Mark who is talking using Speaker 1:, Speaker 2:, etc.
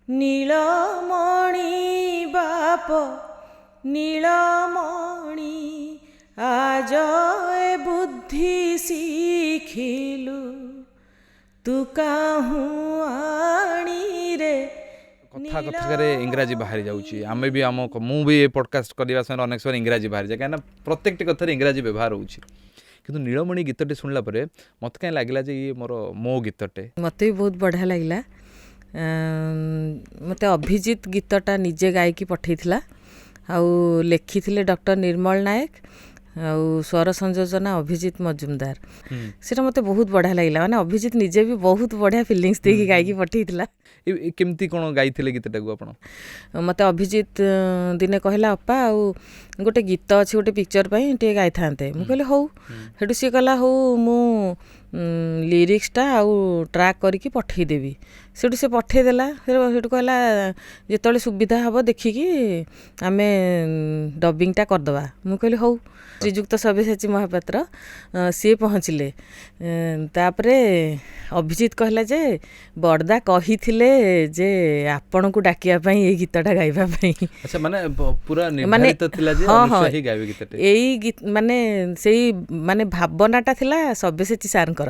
Speaker 1: নীলমণি বাপ নীলমণি আজ এ বুদ্ধি শিখিলু তু কাহু আনি রে
Speaker 2: କଥା କଥାରେ ଇଂରାଜୀ ବାହାରି ଯାଉଛି ଆମେ ବି ମୁଁ ବି ଏ ପଡ଼କାଷ୍ଟ କରିବା ସମୟରେ ଅନେକ ସମୟରେ ଇଂରାଜୀ ବାହାରିଯାଏ କାହିଁକିନା ପ୍ରତ୍ୟେକଟି କଥାରେ ଇଂରାଜୀ ବ୍ୟବହାର ହେଉଛି କିନ୍ତୁ ନୀଳମଣି ଗୀତଟି ଶୁଣିଲା ପରେ ମୋତେ କାହିଁ ଲାଗିଲା ଯେ ଇଏ ମୋ ଗୀତଟେ।
Speaker 1: ମୋତେ ବି ବହୁତ ବଢ଼ିଆ ଲାଗିଲା। ମୋତେ ଅଭିଜିତ ଗୀତଟା ନିଜେ ଗାଇକି ପଠାଇଥିଲା ଆଉ ଲେଖିଥିଲେ ଡକ୍ଟର ନିର୍ମଳ ନାୟକ ଆଉ ସ୍ୱର ସଂଯୋଜନା ଅଭିଜିତ ମଜୁମଦାର। ସେଇଟା ମୋତେ ବହୁତ ବଢ଼ିଆ ଲାଗିଲା ମାନେ ଅଭିଜିତ ନିଜେ ବି ବହୁତ ବଢ଼ିଆ ଫିଲିଙ୍ଗସ୍ ଦେଇକି ଗାଇକି ପଠାଇଥିଲା।
Speaker 2: କେମିତି କ'ଣ ଗାଇଥିଲେ ଗୀତଟାକୁ ଆପଣ?
Speaker 1: ମୋତେ ଅଭିଜିତ ଦିନେ କହିଲା ଅପା ଆଉ ଗୋଟେ ଗୀତ ଅଛି ଗୋଟେ ପିକ୍ଚର ପାଇଁ ଟିକେ ଗାଇଥାନ୍ତେ। ମୁଁ କହିଲି ହଉ। ସେଠୁ ସିଏ କହିଲା ହଉ ମୁଁ ଲିରିକ୍ସଟା ଆଉ ଟ୍ରାକ୍ କରିକି ପଠାଇଦେବି। ସେଠୁ ସେ ପଠାଇଦେଲା। ସେଠୁ କହିଲା ଯେତେବେଳେ ସୁବିଧା ହେବ ଦେଖିକି ଆମେ ଡବିଂଟା କରିଦେବା। ମୁଁ କହିଲି ହଉ। ଶ୍ରୀଯୁକ୍ତ ସବ୍ୟସାଚୀ ମହାପାତ୍ର ସିଏ ପହଞ୍ଚିଲେ। ତାପରେ ଅଭିଜିତ କହିଲା ଯେ ବଡ଼ଦା କହିଥିଲେ ଯେ ଆପଣଙ୍କୁ ଡାକିବା ପାଇଁ ଏଇ ଗୀତଟା ଗାଇବା ପାଇଁ।
Speaker 2: ଆଚ୍ଛା ମାନେ ପୁରା ନିର୍ଦ୍ଧାରିତ ଥିଲା ଯେ ଅନୁଷ୍କା ହିଁ ଗାଇବେ ଗୀତଟି।
Speaker 1: ଏଇ ମାନେ ସେଇ ମାନେ ଭାବନାଟା ଥିଲା ସବ୍ୟସାଚୀ ସାର୍ଙ୍କର।